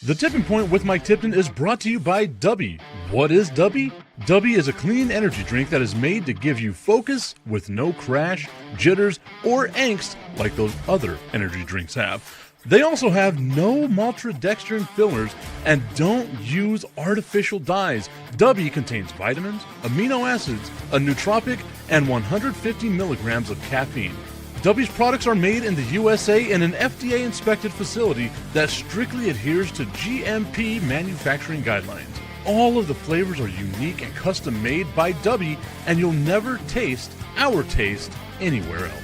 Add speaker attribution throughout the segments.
Speaker 1: The Tipping Point with Mike Tipton is brought to you by Dubby. What is Dubby? Dubby is a clean energy drink that is made to give you focus with no crash, jitters, or angst like those other energy drinks have. They also have no maltodextrin fillers and don't use artificial dyes. Dubby contains vitamins, amino acids, a nootropic, and 150 milligrams of caffeine. Dubby's products are made in the USA in an FDA-inspected facility that strictly adheres to GMP manufacturing guidelines. All of the flavors are unique and custom-made by Dubby, and you'll never taste our taste anywhere else.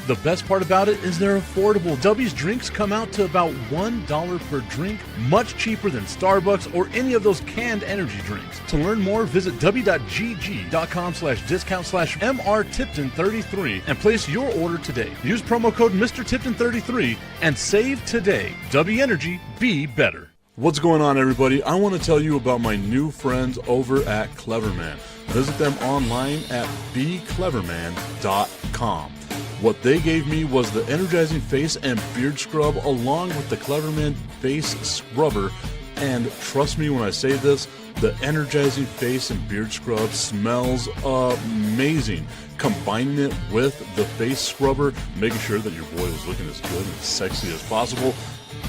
Speaker 1: The best part about it is they're affordable. Dubby's drinks come out to about $1 per drink, much cheaper than Starbucks or any of those canned energy drinks. To learn more, visit w.gg.com/discount/MRTipton33 and place your order today. Use promo code MrTipton33 and save today. Dubby Energy, be better. What's going on, everybody? I want to tell you about my new friends over at Cleverman. Visit them online at becleverman.com. What they gave me was the energizing face and beard scrub along with the Cleverman face scrubber. And trust me when I say this, the energizing face and beard scrub smells amazing. Combining it with the face scrubber, making sure that your boy was looking as good and sexy as possible,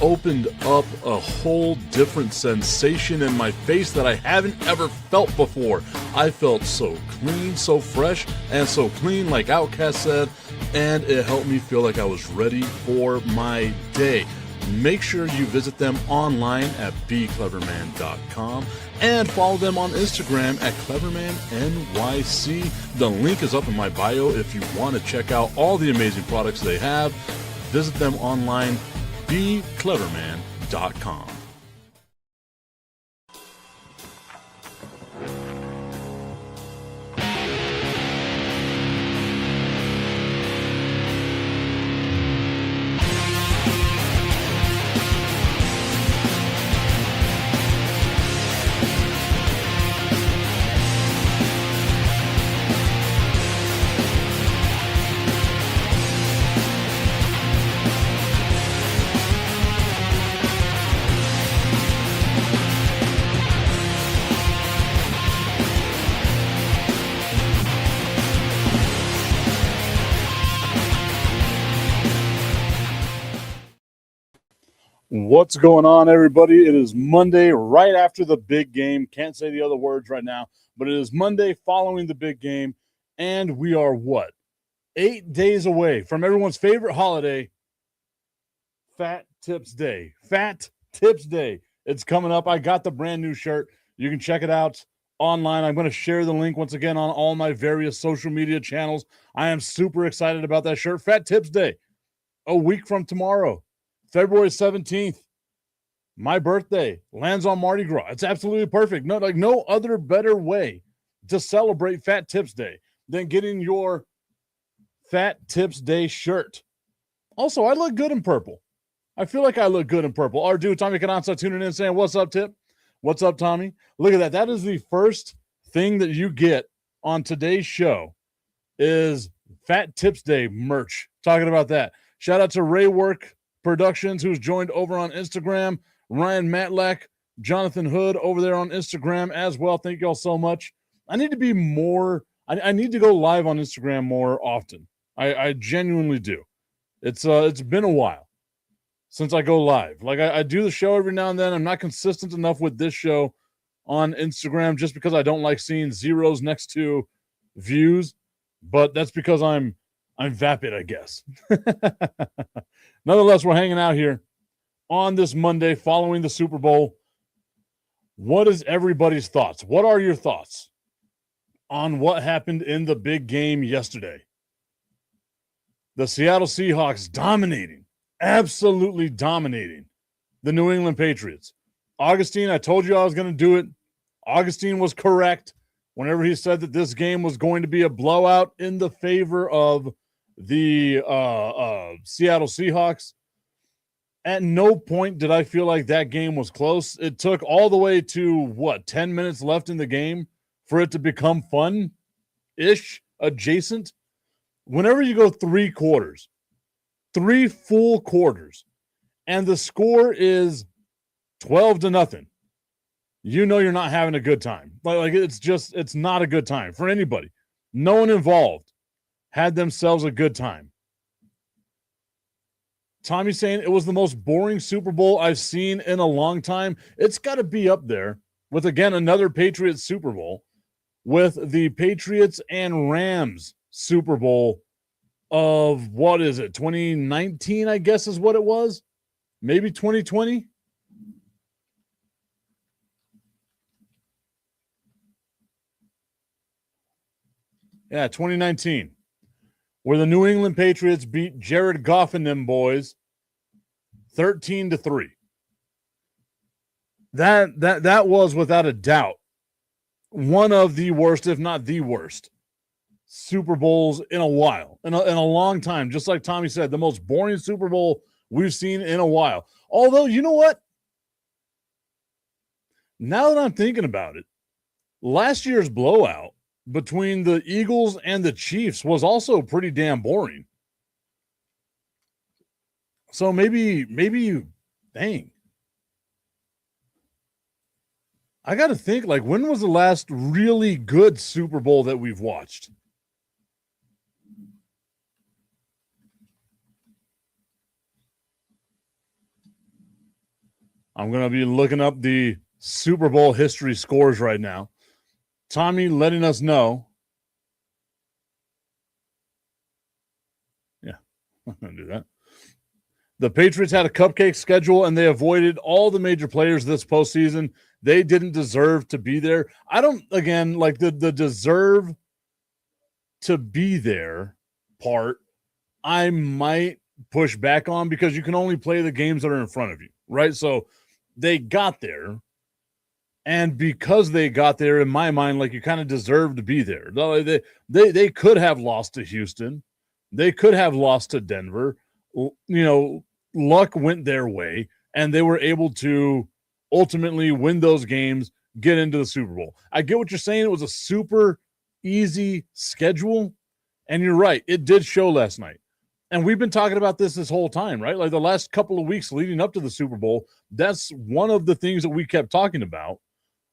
Speaker 1: opened up a whole different sensation in my face that I haven't ever felt before. I felt so clean, so fresh, and so clean, like Outcast said, and it helped me feel like I was ready for my day. Make sure you visit them online at becleverman.com and follow them on Instagram at clevermannyc. The link is up in my bio if you want to check out all the amazing products they have. Visit them online, becleverman.com. What's going on, everybody? It is Monday right after the big game. Can't say the other words right now, but it is Monday following the big game, and we are, 8 days away from everyone's favorite holiday, Fat Tips Day. Fat Tips Day. It's coming up. I got the brand new shirt. You can check it out online. I'm going to share the link once again on all my various social media channels. I am super excited about that shirt. Fat Tips Day, a week from tomorrow. February 17th, my birthday, lands on Mardi Gras. It's absolutely perfect. No other better way to celebrate Fat Tips Day than getting your Fat Tips Day shirt. Also, I look good in purple. I feel like I look good in purple. Our dude, Tommy Cananza, tuning in saying, what's up, Tip? What's up, Tommy? Look at that. That is the first thing that you get on today's show is Fat Tips Day merch. Talking about that. Shout out to Ray Work Productions, who's joined over on Instagram. Ryan Matlack, Jonathan Hood over there on Instagram as well. Thank you all so much. I need to be more, I need to go live on Instagram more often. I genuinely do. It's been a while since I go live. Like I do the show every now and then. I'm not consistent enough with this show on Instagram just because I don't like seeing zeros next to views, but that's because I'm vapid, I guess. Nonetheless, we're hanging out here on this Monday following the Super Bowl. What is everybody's thoughts? What are your thoughts on what happened in the big game yesterday? The Seattle Seahawks dominating, absolutely dominating the New England Patriots. Augustine, I told you I was going to do it. Augustine was correct whenever he said that this game was going to be a blowout in the favor of the Seattle Seahawks. At no point did I feel like that game was close. It took all the way to 10 minutes left in the game for it to become fun-ish, adjacent. Whenever you go 3 quarters, 3 full quarters, and the score is 12-0. You know you're not having a good time. Like it's not a good time for anybody. No one involved had themselves a good time. Tommy's saying it was the most boring Super Bowl I've seen in a long time. It's got to be up there with, again, another Patriots Super Bowl, with the Patriots and Rams Super Bowl of, what is it, 2019, I guess is what it was? Maybe 2020? Yeah, 2019. Where the New England Patriots beat Jared Goff and them boys 13-3. That was, without a doubt, one of the worst, if not the worst, Super Bowls in a while, in a long time. Just like Tommy said, the most boring Super Bowl we've seen in a while. Although, you know what? Now that I'm thinking about it, last year's blowout between the Eagles and the Chiefs was also pretty damn boring. So maybe you, dang. I got to think, like, when was the last really good Super Bowl that we've watched? I'm going to be looking up the Super Bowl history scores right now. Tommy letting us know. Yeah, I'm going to do that. The Patriots had a cupcake schedule, and they avoided all the major players this postseason. They didn't deserve to be there. I don't, again, like the deserve to be there part, I might push back on, because you can only play the games that are in front of you, right? So they got there, and because they got there, in my mind, like, you kind of deserve to be there. They could have lost to Houston. They could have lost to Denver. You know, luck went their way, and they were able to ultimately win those games, get into the Super Bowl. I get what you're saying. It was a super easy schedule, and you're right. It did show last night. And we've been talking about this whole time, right? Like the last couple of weeks leading up to the Super Bowl, that's one of the things that we kept talking about,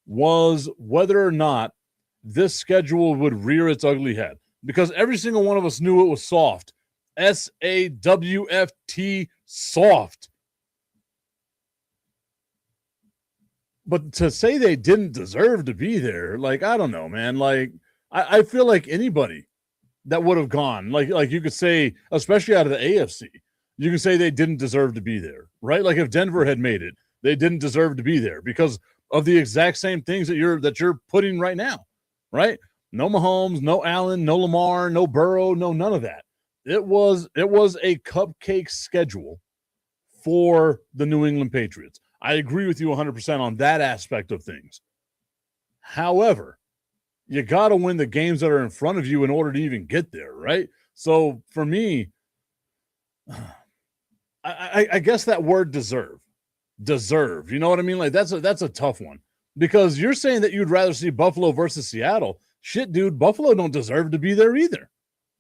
Speaker 1: was whether or not this schedule would rear its ugly head. Because every single one of us knew it was soft. SAWFT, soft. But to say they didn't deserve to be there, like, I don't know, man. Like, I feel like anybody that would have gone, like you could say, especially out of the AFC, you can say they didn't deserve to be there, right? Like if Denver had made it, they didn't deserve to be there because of the exact same things that you're putting right now, right? No Mahomes, no Allen, no Lamar, no Burrow, no none of that. It was a cupcake schedule for the New England Patriots. I agree with you 100% on that aspect of things. However, you got to win the games that are in front of you in order to even get there, right? So for me, I guess that word deserve, you know what I mean? Like that's a tough one, because you're saying that you'd rather see Buffalo versus Seattle. Shit, dude, Buffalo don't deserve to be there either.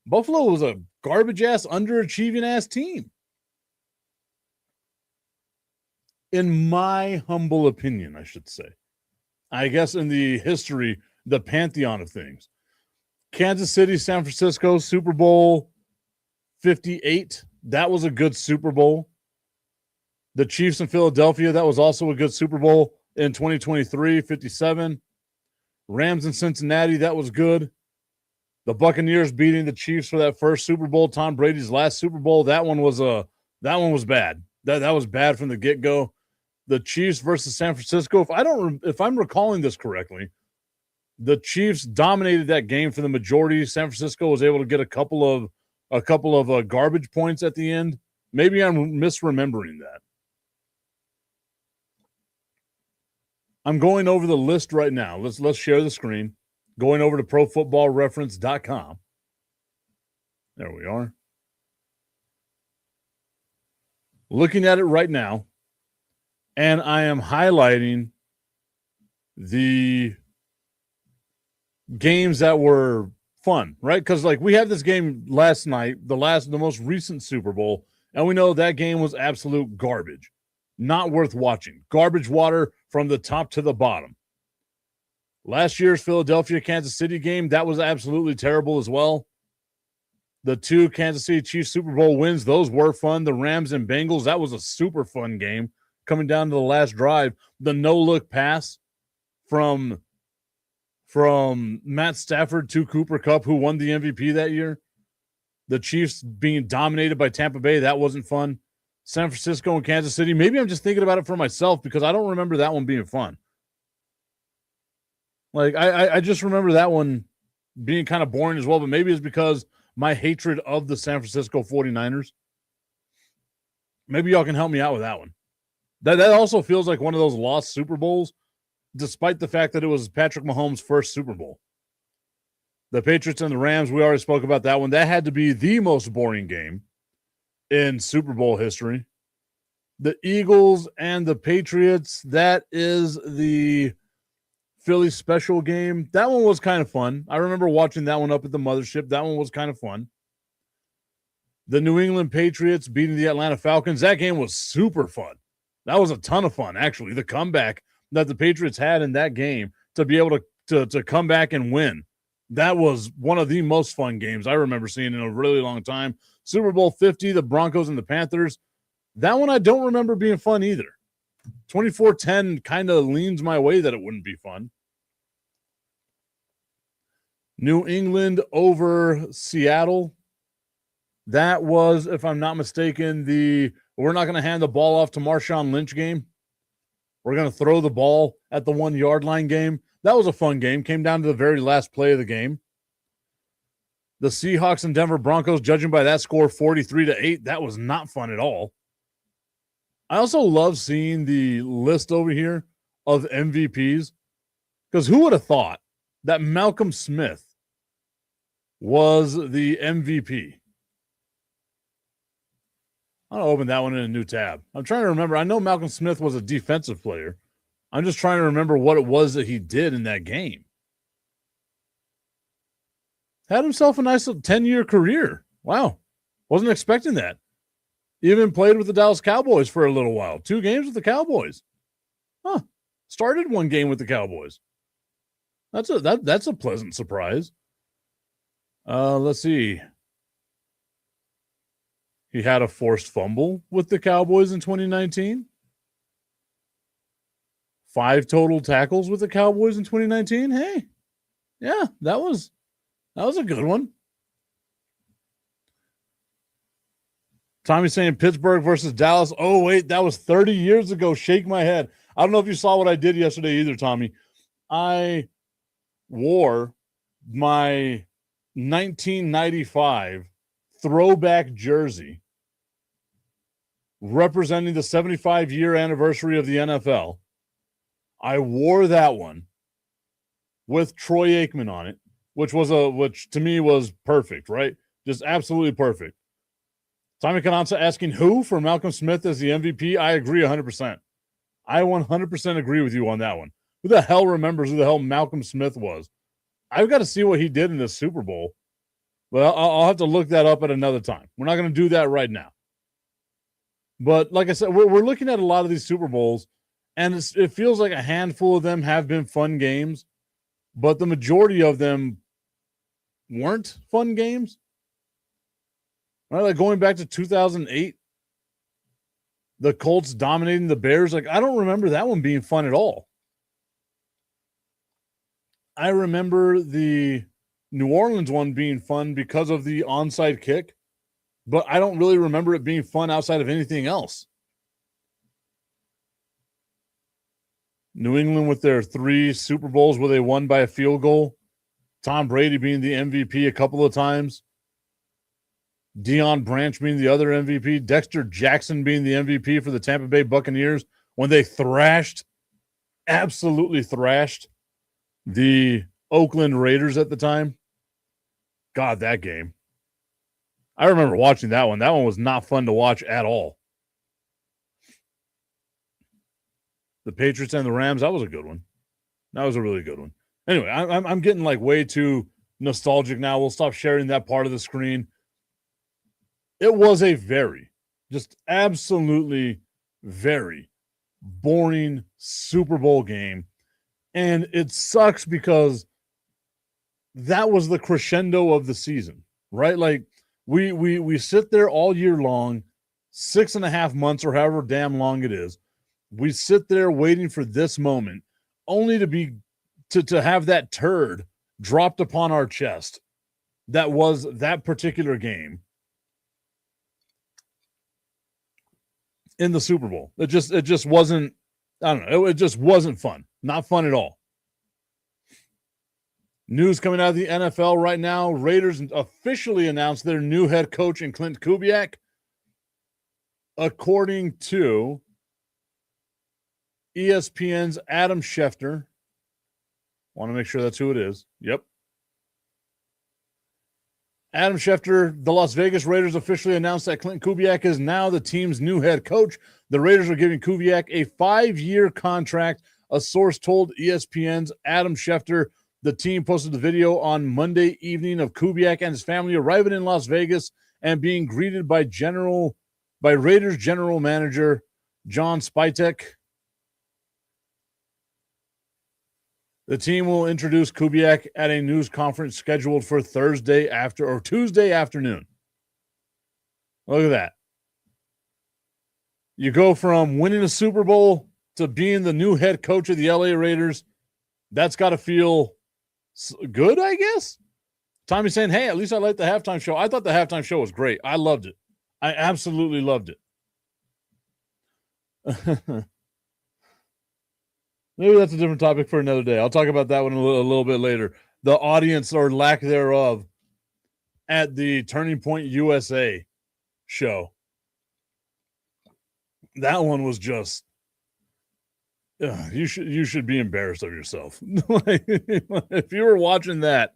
Speaker 1: Buffalo was a garbage ass, underachieving ass team. In my humble opinion, I should say. I guess in the history, the pantheon of things. Kansas City, San Francisco, Super Bowl 58. That was a good Super Bowl. The Chiefs in Philadelphia, that was also a good Super Bowl in 2023, 57. Rams in Cincinnati, that was good. The Buccaneers beating the Chiefs for that first Super Bowl, Tom Brady's last Super Bowl, that one was bad. That was bad from the get-go. The Chiefs versus San Francisco, if I'm recalling this correctly, the Chiefs dominated that game for the majority. San Francisco was able to get a couple of garbage points at the end. Maybe I'm misremembering that. I'm going over the list right now. Let's share the screen. Going over to ProFootballReference.com. There we are. Looking at it right now, and I am highlighting the games that were fun, right? Because like we had this game last night, the most recent Super Bowl, and we know that game was absolute garbage. Not worth watching. Garbage water from the top to the bottom. Last year's Philadelphia-Kansas City game, that was absolutely terrible as well. The 2 Kansas City Chiefs Super Bowl wins, those were fun. The Rams and Bengals, that was a super fun game. Coming down to the last drive, the no-look pass from Matt Stafford to Cooper Kupp, who won the MVP that year. The Chiefs being dominated by Tampa Bay, that wasn't fun. San Francisco and Kansas City, maybe I'm just thinking about it for myself because I don't remember that one being fun. Like, I just remember that one being kind of boring as well, but maybe it's because my hatred of the San Francisco 49ers. Maybe y'all can help me out with that one. That also feels like one of those lost Super Bowls, despite the fact that it was Patrick Mahomes' first Super Bowl. The Patriots and the Rams, we already spoke about that one. That had to be the most boring game in Super Bowl history. The Eagles and the Patriots, that is the Philly special game. That one was kind of fun. I remember watching that one up at the mothership. That one was kind of fun. The New England Patriots beating the Atlanta Falcons. That game was super fun. That was a ton of fun, actually. The comeback that the Patriots had in that game to be able to come back and win. That was one of the most fun games I remember seeing in a really long time. Super Bowl 50, the Broncos and the Panthers. That one I don't remember being fun either. 24-10 kind of leans my way that it wouldn't be fun. New England over Seattle. That was, if I'm not mistaken, we're not going to hand the ball off to Marshawn Lynch game. We're going to throw the ball at the 1-yard line game. That was a fun game. Came down to the very last play of the game. The Seahawks and Denver Broncos, judging by that score, 43-8. That was not fun at all. I also love seeing the list over here of MVPs, because who would have thought that Malcolm Smith was the MVP? I'm going to open that one in a new tab. I'm trying to remember. I know Malcolm Smith was a defensive player. I'm just trying to remember what it was that he did in that game. Had himself a nice 10-year career. Wow. Wasn't expecting that. Even played with the Dallas Cowboys for a little while. 2 games with the Cowboys. Huh. Started 1 game with the Cowboys. That's a pleasant surprise. Let's see. He had a forced fumble with the Cowboys in 2019. 5 total tackles with the Cowboys in 2019. Hey, yeah, that was a good one. Tommy's saying Pittsburgh versus Dallas. Oh, wait, that was 30 years ago. Shake my head. I don't know if you saw what I did yesterday either, Tommy. I wore my 1995 throwback jersey representing the 75-year anniversary of the NFL. I wore that one with Troy Aikman on it, which to me was perfect, right? Just absolutely perfect. Tommy Cananza asking who for Malcolm Smith as the MVP. I agree 100%. I 100% agree with you on that one. Who the hell remembers who the hell Malcolm Smith was? I've got to see what he did in this Super Bowl, but I'll have to look that up at another time. We're not going to do that right now. But like I said, we're looking at a lot of these Super Bowls, and it feels like a handful of them have been fun games, but the majority of them weren't fun games. Right, like going back to 2008, the Colts dominating the Bears. Like, I don't remember that one being fun at all. I remember the New Orleans one being fun because of the onside kick, but I don't really remember it being fun outside of anything else. New England with their 3 Super Bowls where they won by a field goal. Tom Brady being the MVP a couple of times. Deion Branch being the other MVP. Dexter Jackson being the MVP for the Tampa Bay Buccaneers when they absolutely thrashed the Oakland Raiders at the time. God, that game. I remember watching that one. That one was not fun to watch at all. The Patriots and the Rams, that was a good one. That was a really good one. Anyway, I'm getting like way too nostalgic now. We'll stop sharing that part of the screen. It was a just absolutely very boring Super Bowl game. And it sucks because that was the crescendo of the season, right? Like we sit there all year long, 6.5 months or however damn long it is. We sit there waiting for this moment, only to have that turd dropped upon our chest. That was that particular game in the Super Bowl. It just wasn't, I don't know, it just wasn't fun. Not fun at all. News coming out of the NFL right now. Raiders officially announced their new head coach in Clint Kubiak. According to ESPN's Adam Schefter. Want to make sure that's who it is. Yep. Adam Schefter, the Las Vegas Raiders officially announced that Clint Kubiak is now the team's new head coach. The Raiders are giving Kubiak a 5-year contract. A source told ESPN's Adam Schefter. The team posted the video on Monday evening of Kubiak and his family arriving in Las Vegas and being greeted by Raiders general manager John Spytek. The team will introduce Kubiak at a news conference scheduled for Tuesday afternoon. Look at that. You go from winning a Super Bowl to being the new head coach of the LA Raiders. That's got to feel good, I guess. Tommy's saying, hey, at least I liked the halftime show. I thought the halftime show was great. I loved it. I absolutely loved it. Maybe that's a different topic for another day. I'll talk about that one a little bit later. The audience or lack thereof at the Turning Point USA show. That one was just, you should be embarrassed of yourself. If you were watching that,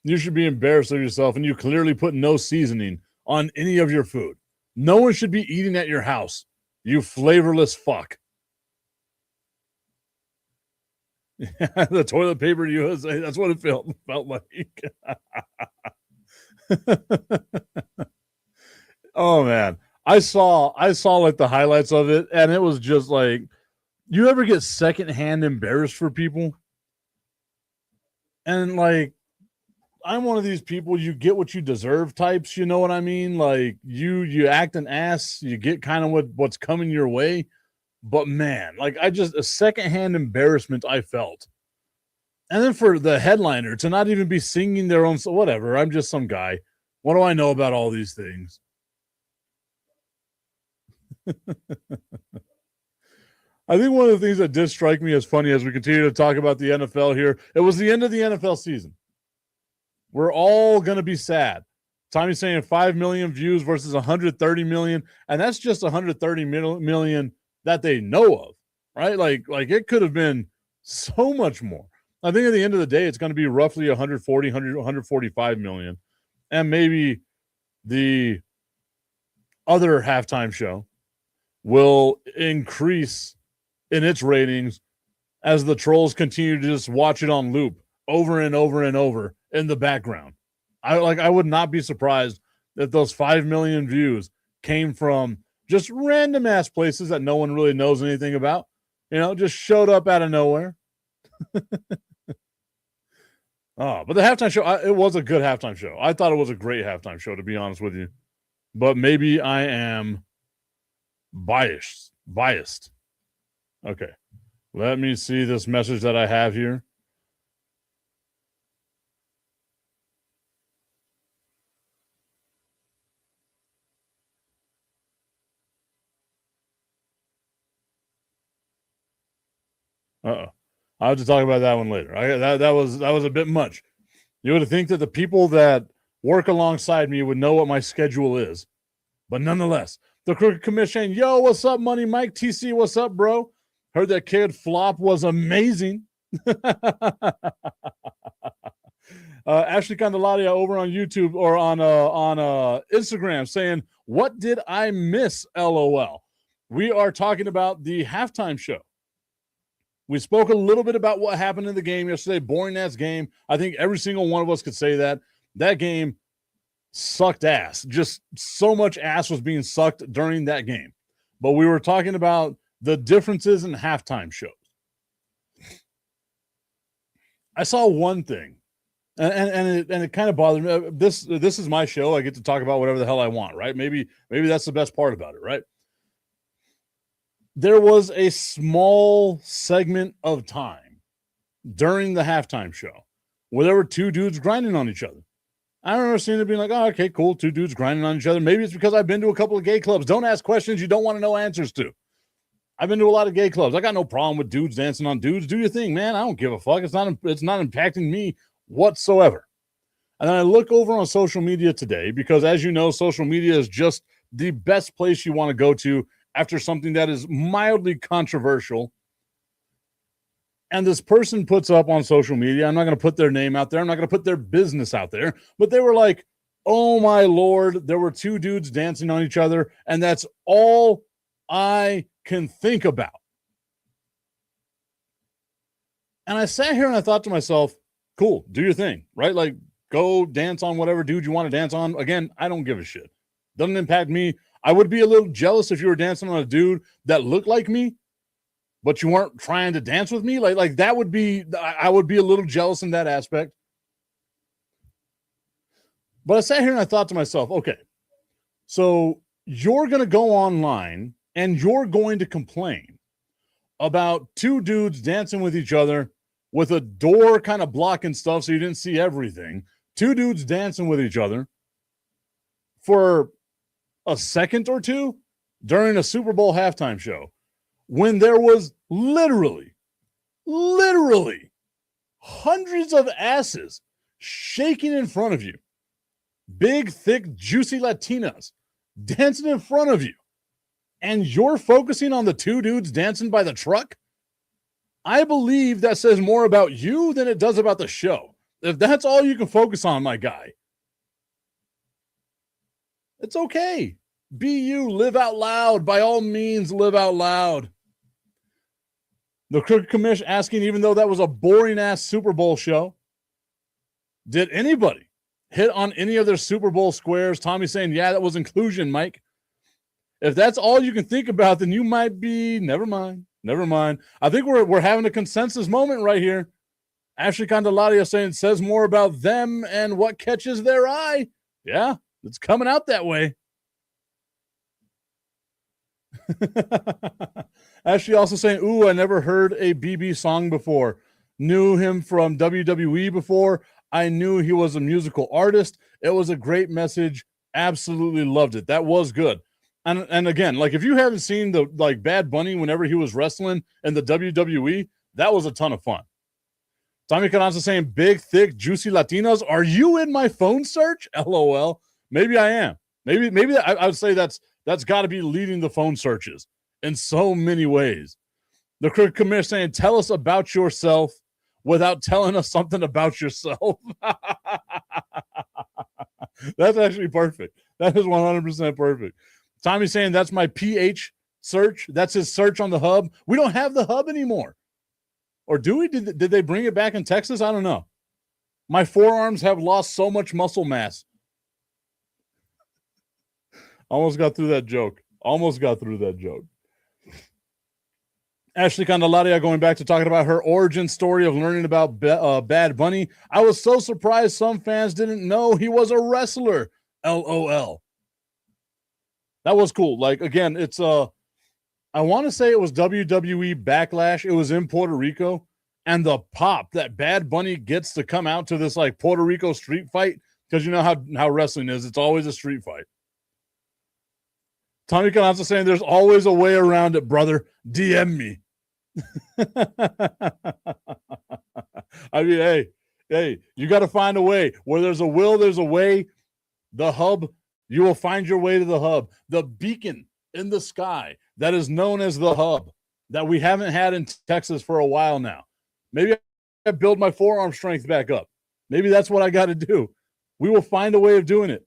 Speaker 1: you should be embarrassed of yourself, and you clearly put no seasoning on any of your food. No one should be eating at your house, you flavorless fuck. The toilet paper USA, that's what it felt like. Oh man, I saw like the highlights of it, and it was just like, you ever get secondhand embarrassed for people? And like, I'm one of these people, you get what you deserve types, you know what I mean? Like you act an ass, you get kind of what's coming your way. But man, like a secondhand embarrassment I felt. And then for the headliner to not even be singing their own, whatever, I'm just some guy. What do I know about all these things? I think one of the things that did strike me as funny as we continue to talk about the NFL here, it was the end of the NFL season. We're all going to be sad. Tommy's saying 5 million views versus 130 million, and that's just 130 million that they know of, right? Like it could have been so much more. I think at the end of the day, it's going to be roughly 145 million. And maybe the other halftime show will increase in its ratings as the trolls continue to just watch it on loop over and over and over in the background. I would not be surprised if those 5 million views came from just random ass places that no one really knows anything about, just showed up out of nowhere. But the halftime show, it was a good halftime show. I thought it was a great halftime show, to be honest with you. But maybe I am biased. Okay. Let me see this message that I have here. Uh-oh. I'll have to talk about that one later. That was a bit much. You would think that the people that work alongside me would know what my schedule is. But nonetheless, the Crooked Commission, yo, what's up, Money Mike? TC, what's up, bro? Heard that kid flop was amazing. Ashley Candelaria over on YouTube or on Instagram saying, what did I miss, LOL? We are talking about the halftime show. We spoke a little bit about what happened in the game yesterday. Boring ass game. I think every single one of us could say that. That game sucked ass. Just so much ass was being sucked during that game. but we were talking about the differences in halftime shows. I saw one thing, and it kind of bothered me. This is my show. I get to talk about whatever the hell I want, right? Maybe that's the best part about it, right? There was a small segment of time during the halftime show where there were two dudes grinding on each other. I don't remember seeing it being like, oh, okay, cool, two dudes grinding on each other. Maybe it's because I've been to a couple of gay clubs. Don't ask questions you don't want to know answers to. I've been to a lot of gay clubs. I got no problem with dudes dancing on dudes. Do your thing, man. I don't give a fuck. It's not impacting me whatsoever. And then I look over on social media today because, as you know, social media is just the best place you want to go to after something that is mildly controversial. And this person puts up on social media, I'm not going to put their name out there, I'm not going to put their business out there, but they were like, oh my Lord, there were two dudes dancing on each other, and that's all I can think about. And I sat here and I thought to myself, cool, do your thing, right? Like, go dance on whatever dude you want to dance on. Again, I don't give a shit. Doesn't impact me. I would be a little jealous if you were dancing on a dude that looked like me, but you weren't trying to dance with me. Like that would be, I would be a little jealous in that aspect. But I sat here and I thought to myself, okay, so you're going to go online and you're going to complain about two dudes dancing with each other with a door kind of blocking stuff so you didn't see everything. Two dudes dancing with each other for a second or two during a Super Bowl halftime show when there was literally hundreds of asses shaking in front of you. Big, thick, juicy Latinas dancing in front of you. And you're focusing on the two dudes dancing by the truck? I believe that says more about you than it does about the show. If that's all you can focus on, my guy, it's okay. Be you. Live out loud. By all means, live out loud. The Crooked Commish asking, even though that was a boring-ass Super Bowl show, did anybody hit on any of their Super Bowl squares? Tommy saying, yeah, that was inclusion, Mike. If that's all you can think about, then you might be, never mind. I think we're having a consensus moment right here. Ashley Candelaria saying, says more about them and what catches their eye. Yeah, it's coming out that way. Ashley also saying, ooh, I never heard a BB song before. Knew him from WWE before. I knew he was a musical artist. It was a great message. Absolutely loved it. That was good. And again, like if you haven't seen the like Bad Bunny whenever he was wrestling in the WWE, that was a ton of fun. Tommy Carranza saying, big, thick, juicy Latinas. Are you in my phone search? LOL. Maybe I am. Maybe I would say that's got to be leading the phone searches in so many ways. The Crooked Commish saying, tell us about yourself without telling us something about yourself. That's actually perfect. That is 100% perfect. Tommy's saying that's my PH search. That's his search on the hub. We don't have the hub anymore. Or do we? Did they bring it back in Texas? I don't know. My forearms have lost so much muscle mass. Almost got through that joke. Ashley Candelaria going back to talking about her origin story of learning about Bad Bunny. I was so surprised some fans didn't know he was a wrestler. LOL. That was cool. Like, again, it's I want to say it was WWE Backlash. It was in Puerto Rico. And the pop that Bad Bunny gets to come out to this like Puerto Rico street fight, because you know how wrestling is. It's always a street fight. Tommy Canazza saying there's always a way around it, brother. DM me. I mean, hey, you got to find a way. Where there's a will, there's a way. The hub, you will find your way to the hub. The beacon in the sky that is known as the hub that we haven't had in Texas for a while now. Maybe I build my forearm strength back up. Maybe that's what I got to do. We will find a way of doing it.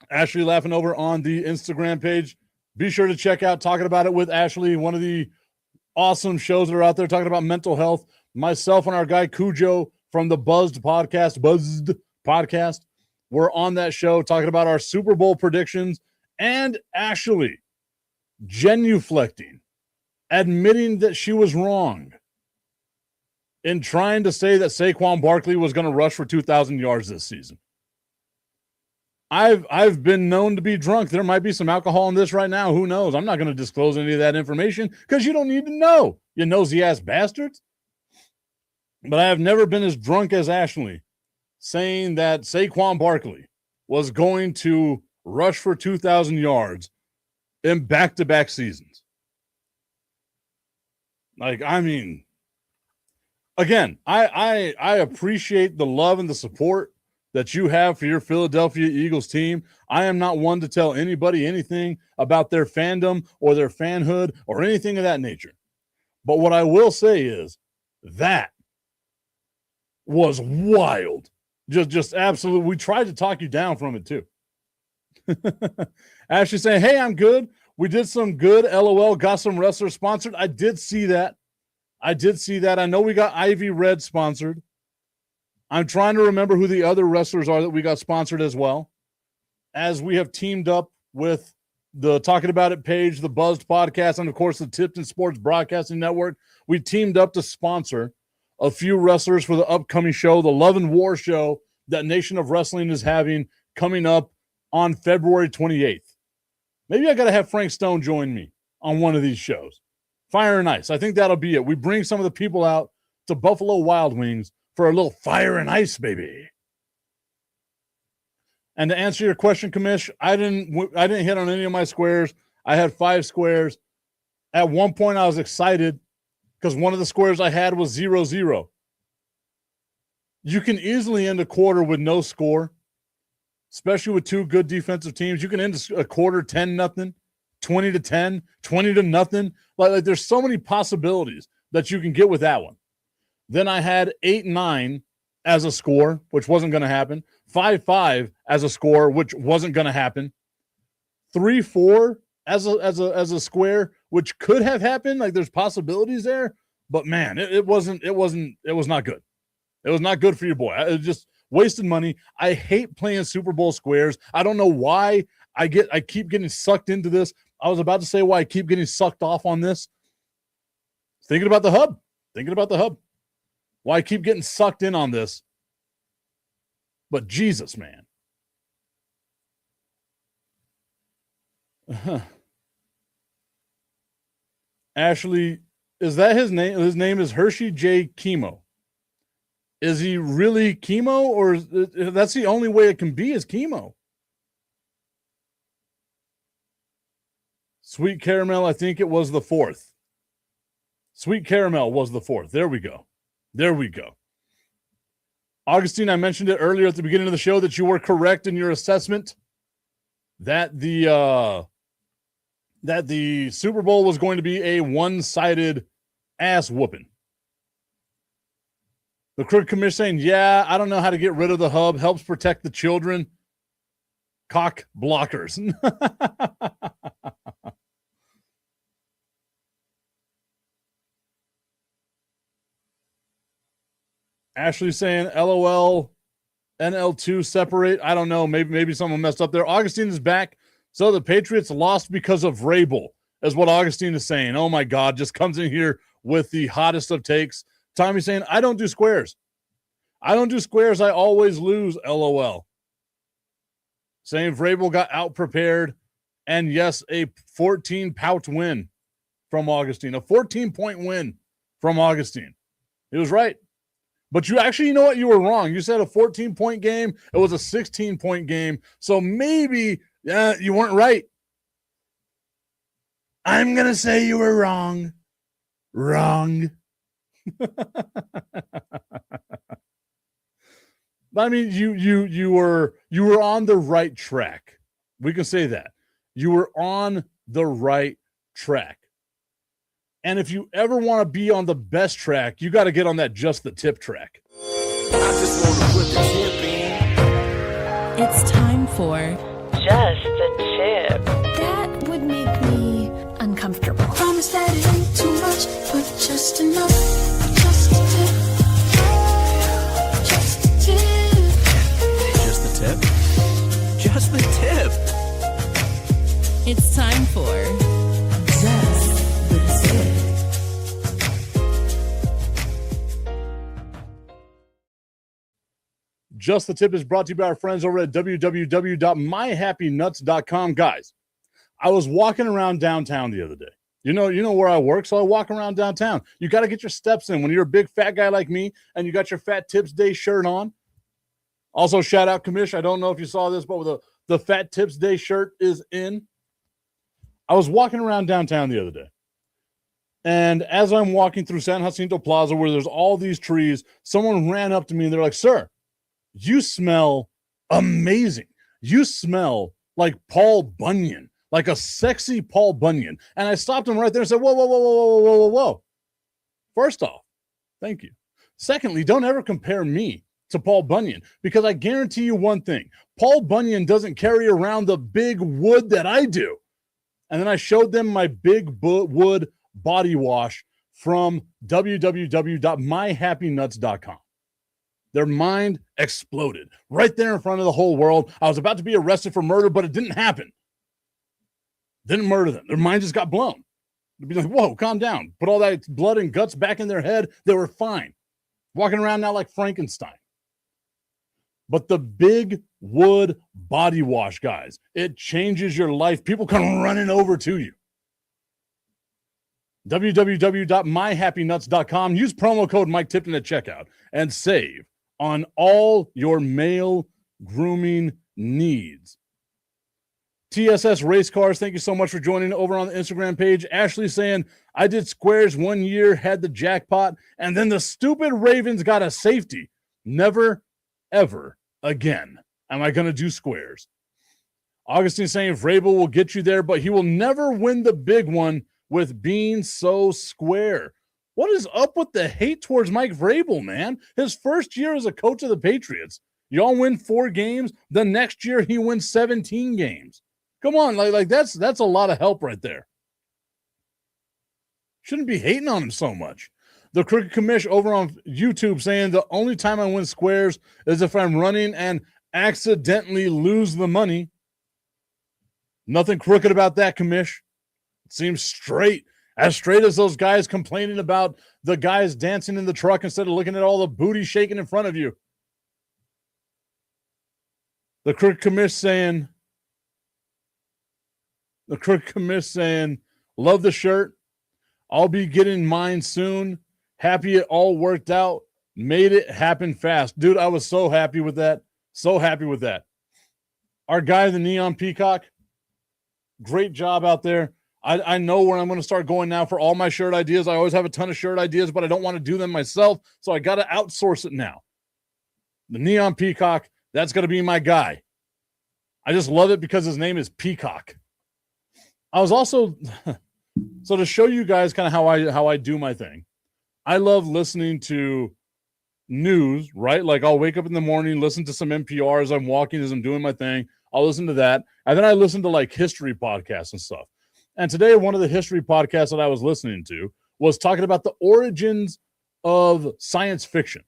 Speaker 1: Ashley laughing over on the Instagram page. Be sure to check out Talking About It with Ashley, one of the awesome shows that are out there talking about mental health. Myself and our guy Cujo from the Buzzed Podcast, we're on that show talking about our Super Bowl predictions and Ashley genuflecting, admitting that she was wrong in trying to say that Saquon Barkley was going to rush for 2,000 yards this season. I've been known to be drunk. There might be some alcohol in this right now. Who knows? I'm not going to disclose any of that information because you don't need to know, you nosy-ass bastards. But I have never been as drunk as Ashley saying that Saquon Barkley was going to rush for 2,000 yards in back-to-back seasons. Like, I mean, again, I appreciate the love and the support that you have for your Philadelphia Eagles team. I am not one to tell anybody anything about their fandom or their fanhood or anything of that nature. But what I will say is that was wild. Just absolute. We tried to talk you down from it too. Ashley saying, hey, I'm good. We did some good. LOL. Got some wrestlers sponsored. I did see that. I know we got Ivy Red sponsored. I'm trying to remember who the other wrestlers are that we got sponsored as well, as we have teamed up with the Talking About It page, the Buzzed podcast, and of course the Tipton Sports Broadcasting Network. We teamed up to sponsor a few wrestlers for the upcoming show, the Love and War show that Nation of Wrestling is having coming up on February 28th. Maybe I got to have Frank Stone join me on one of these shows. Fire and Ice. I think that'll be it. We bring some of the people out to Buffalo Wild Wings for a little fire and ice, baby. And to answer your question, Kamish, I didn't hit on any of my squares. I had 5 squares. At one point, I was excited because one of the squares I had was 0-0. You can easily end a quarter with no score, especially with 2 good defensive teams. You can end a quarter 10-0, 20-10, 20-0. Like there's so many possibilities that you can get with that one. Then I had 8-9 as a score, which wasn't going to happen. 5-5 as a score, which wasn't going to happen. 3-4 as a square, which could have happened. Like there's possibilities there, but man, it was not good. It was not good for your boy. It just wasted money. I hate playing Super Bowl squares. I don't know why I keep getting sucked into this. I was about to say why I keep getting sucked off on this. Thinking about the hub. Why I keep getting sucked in on this. But Jesus, man. Ashley, is that his name? His name is Hershey J. Chemo. Is he really chemo, or that's the only way it can be is chemo? Sweet Caramel, I think it was the 4th. Sweet Caramel was the 4th. There we go. Augustine, I mentioned it earlier at the beginning of the show that you were correct in your assessment that the Super Bowl was going to be a one-sided ass whooping. The Crook Commish saying, yeah, I don't know how to get rid of the hub. Helps protect the children. Cock blockers. Ashley saying, LOL, NL2 separate. I don't know. Maybe someone messed up there. Augustine is back. So the Patriots lost because of Vrabel, is what Augustine is saying. Oh, my God. Just comes in here with the hottest of takes. Tommy saying, I don't do squares. I always lose, LOL. Saying Vrabel got out-prepared. And, yes, a 14-pout win from Augustine. A 14-point win from Augustine. He was right. But you know what? You were wrong. You said a 14-point game. It was a 16-point game. So maybe you weren't right. I'm going to say you were wrong. Wrong. I mean, you were on the right track. We can say that. You were on the right track. And if you ever want to be on the best track, you got to get on that Just the Tip track.
Speaker 2: I just want to put the tip in.
Speaker 3: It's time for
Speaker 4: Just the Tip.
Speaker 3: That would make me uncomfortable.
Speaker 5: Promise that it ain't too much, but just enough. Just a tip. Just a tip.
Speaker 2: Just the tip. Just the tip.
Speaker 3: It's time for Just the Tip.
Speaker 1: Just the Tip is brought to you by our friends over at www.myhappynuts.com. Guys, I was walking around downtown the other day. You know where I work, so I walk around downtown. You got to get your steps in when you're a big fat guy like me and you got your Fat Tips Day shirt on. Also, shout out Kamish. I don't know if you saw this, but the Fat Tips Day shirt is in. I was walking around downtown the other day. And as I'm walking through San Jacinto Plaza where there's all these trees, someone ran up to me and they're like, "Sir, you smell amazing. You smell like Paul Bunyan, like a sexy Paul Bunyan." And I stopped him right there and said, "Whoa, whoa, whoa, whoa, whoa, whoa, whoa, whoa. First off, thank you. Secondly, don't ever compare me to Paul Bunyan, because I guarantee you one thing. Paul Bunyan doesn't carry around the big wood that I do." And then I showed them my big wood body wash from www.myhappynuts.com. Their mind exploded right there in front of the whole world. I was about to be arrested for murder, but it didn't happen. Didn't murder them. Their mind just got blown. They'd be like, "Whoa, calm down." Put all that blood and guts back in their head. They were fine. Walking around now like Frankenstein. But the big wood body wash, guys, it changes your life. People come running over to you. www.myhappynuts.com. Use promo code Mike Tipton at checkout and save on all your male grooming needs. TSS Race Cars, thank you so much for joining over on the Instagram page. Ashley saying, "I did squares 1 year, had the jackpot, and then the stupid Ravens got a safety. Never, ever again am I going to do squares." Augustine saying, "Vrabel will get you there, but he will never win the big one with being so square." What is up with the hate towards Mike Vrabel, man? His first year as a coach of the Patriots, y'all win 4 games. The next year he wins 17 games. Come on, like that's a lot of help right there. Shouldn't be hating on him so much. The Crooked Commish over on YouTube saying, "The only time I win squares is if I'm running and accidentally lose the money." Nothing crooked about that, Commish. It seems straight. As straight as those guys complaining about the guys dancing in the truck instead of looking at all the booty shaking in front of you. The Crooked Commish saying, "Love the shirt. I'll be getting mine soon. Happy it all worked out. Made it happen fast." Dude, I was so happy with that. So happy with that. Our guy, the Neon Peacock, great job out there. I know where I'm going to start going now for all my shirt ideas. I always have a ton of shirt ideas, but I don't want to do them myself, so I got to outsource it now. The Neon Peacock, that's going to be my guy. I just love it because his name is Peacock. I was also, so to show you guys kind of how I do my thing, I love listening to news, right? Like I'll wake up in the morning, listen to some NPR as I'm walking, as I'm doing my thing. I'll listen to that. And then I listen to like history podcasts and stuff. And today, one of the history podcasts that I was listening to was talking about the origins of science fiction.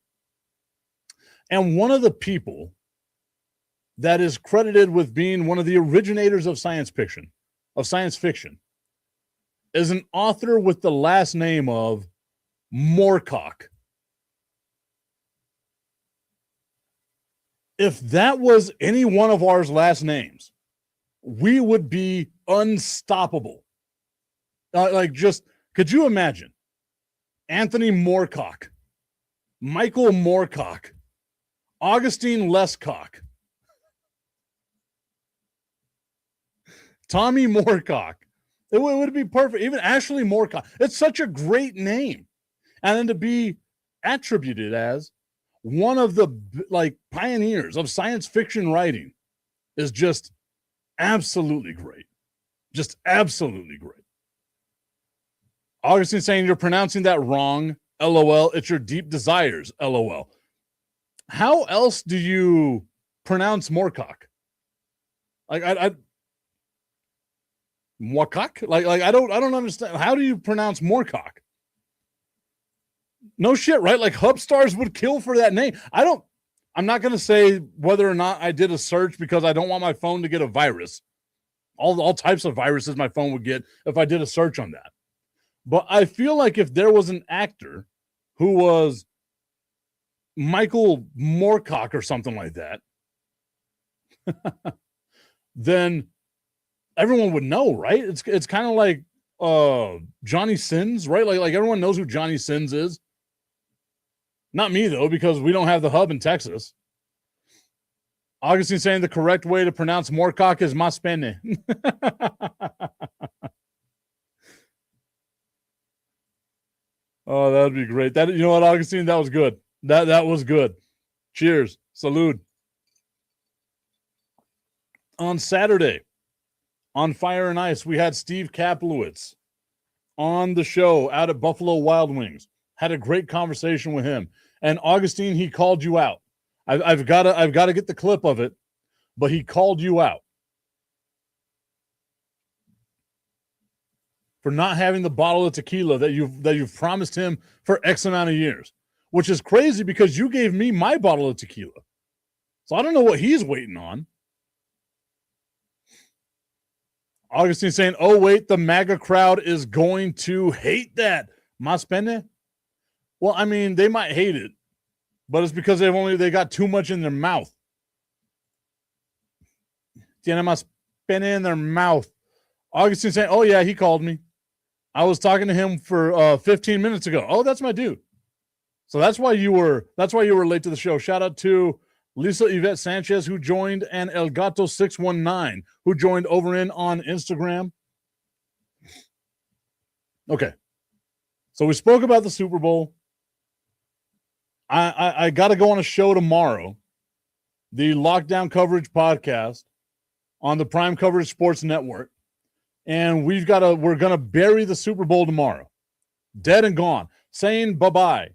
Speaker 1: And one of the people that is credited with being one of the originators of science fiction, is an author with the last name of Moorcock. If that was any one of our last names, we would be unstoppable. Could you imagine Anthony Moorcock, Michael Moorcock, Augustine Lescock, Tommy Moorcock? It would be perfect. Even Ashley Moorcock. It's such a great name. And then to be attributed as one of the pioneers of science fiction writing is just absolutely great. Just absolutely great. Augustine saying, "You're pronouncing that wrong. LOL. It's your deep desires. LOL." How else do you pronounce Moorcock? Moorcock? I don't understand. How do you pronounce Moorcock? No shit, right? Like Hubstars would kill for that name. I'm not going to say whether or not I did a search because I don't want my phone to get a virus. all types of viruses my phone would get if I did a search on that. But I feel like if there was an actor who was Michael Moorcock or something like that, then everyone would know, right? It's kind of like Johnny Sins, right? Like everyone knows who Johnny Sins is. Not me though, because we don't have the hub in Texas. Augustine saying the correct way to pronounce Moorcock is Maspene. Oh, that would be great. That, you know what, Augustine, that was good. That was good. Cheers. Salud. On Saturday, on Fire and Ice, we had Steve Kaplowitz on the show out at Buffalo Wild Wings. Had a great conversation with him. And Augustine, he called you out. I've got to get the clip of it, but he called you out for not having the bottle of tequila that you've promised him for X amount of years, which is crazy because you gave me my bottle of tequila. So I don't know what he's waiting on. Augustine saying, oh, wait, the MAGA crowd is going to hate that. Mas pene? Well, I mean, they might hate it, but it's because they got too much in their mouth. Tiene mas pene in their mouth. Augustine saying, oh, yeah, he called me. I was talking to him for 15 minutes ago. Oh, that's my dude. So that's why you were late to the show. Shout out to Lisa Yvette Sanchez, who joined, and El Gato 619, who joined over in on Instagram. Okay. So we spoke about the Super Bowl. I got to go on a show tomorrow, the Lockdown Coverage podcast on the Prime Coverage Sports Network. And we're going to bury the Super Bowl tomorrow. Dead and gone. Saying bye-bye.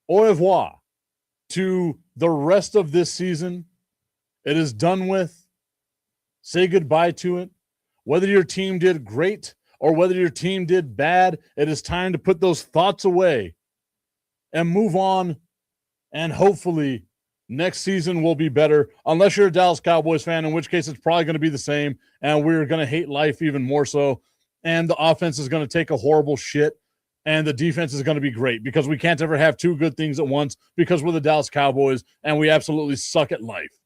Speaker 1: Au revoir to the rest of this season. It is done with. Say goodbye to it. Whether your team did great or whether your team did bad, it is time to put those thoughts away and move on. And hopefully next season will be better, unless you're a Dallas Cowboys fan, in which case it's probably going to be the same. And we're going to hate life even more so. And the offense is going to take a horrible shit. And the defense is going to be great because we can't ever have two good things at once because we're the Dallas Cowboys and we absolutely suck at life.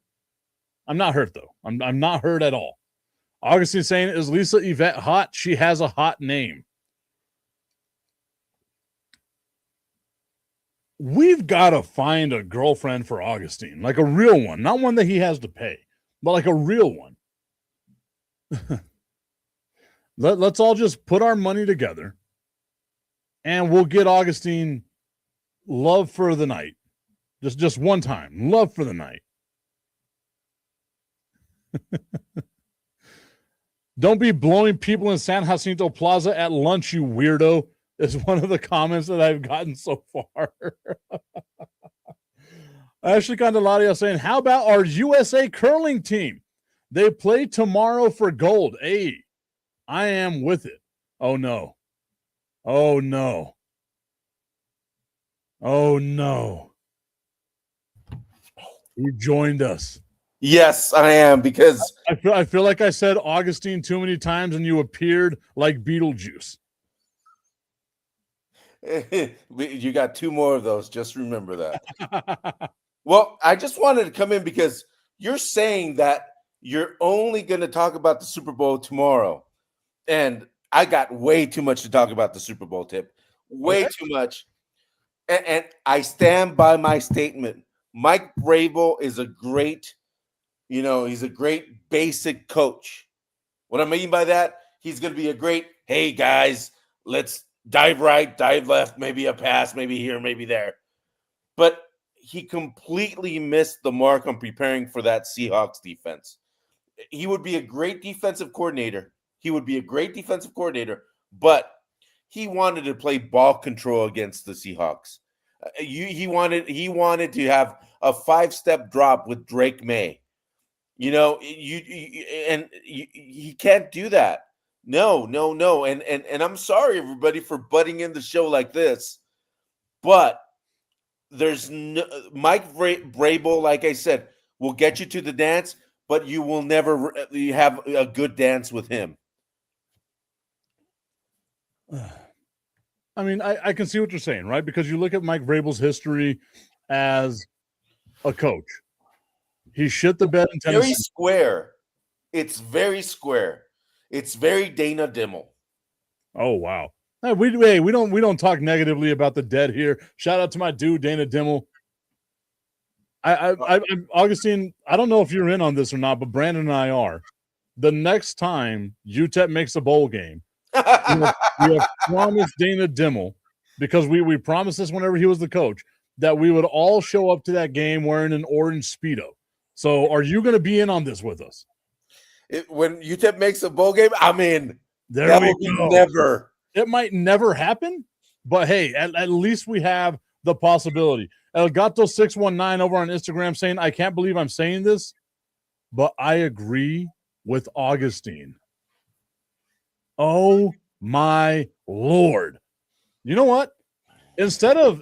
Speaker 1: I'm not hurt, though. I'm not hurt at all. Augustine saying, is Lisa Yvette hot? She has a hot name. We've got to find a girlfriend for Augustine, like a real one, not one that he has to pay, but like a real one. Let's all just put our money together and we'll get Augustine love for the night. Just one time. Love for the night. Don't be blowing people in San Jacinto Plaza at lunch, you weirdo, is one of the comments that I've gotten so far. Ashley Candelaria saying, how about our USA curling team? They play tomorrow for gold. Hey, I am with it. Oh, no. Oh, no. Oh, no. You joined us.
Speaker 6: Yes, I am, because
Speaker 1: I feel like I said Augustine too many times and you appeared like Beetlejuice.
Speaker 6: you got two more of those. Just remember that. Well, I just wanted to come in because you're saying that you're only going to talk about the Super Bowl tomorrow. And I got way too much to talk about the Super Bowl, Tip. Way too much. And I stand by my statement. Mike Vrabel is a great, he's a great basic coach. What I mean by that, he's going to be a great, hey, guys, let's dive right, dive left, maybe a pass, maybe here, maybe there. But he completely missed the mark on preparing for that Seahawks defense. He would be a great defensive coordinator. But he wanted to play ball control against the Seahawks. He wanted to have a 5-step drop with Drake May. He can't do that. No. And I'm sorry, everybody, for butting in the show like this. But there's no Mike Vrabel, like I said, will get you to the dance, but you will never you have a good dance with him.
Speaker 1: I mean, I can see what you're saying, right? Because you look at Mike Vrabel's history as a coach. He shit the bed in Tennessee.
Speaker 6: Very square. It's very square. It's very Dana Dimmel.
Speaker 1: Oh wow. Hey, we don't talk negatively about the dead here. Shout out to my dude Dana Dimmel. Augustine, I don't know if you're in on this or not, but Brandon and I are. The next time UTEP makes a bowl game, we have promised Dana Dimmel, because we promised this whenever he was the coach, that we would all show up to that game wearing an orange Speedo. So are you going to be in on this with us?
Speaker 6: When UTEP makes a bowl game, I'm in.
Speaker 1: There
Speaker 6: that
Speaker 1: we
Speaker 6: will
Speaker 1: go.
Speaker 6: Be never.
Speaker 1: It might never happen, but hey, at least we have the possibility. Elgato619 over on Instagram saying, I can't believe I'm saying this, but I agree with Augustine. Oh my Lord. You know what? Instead of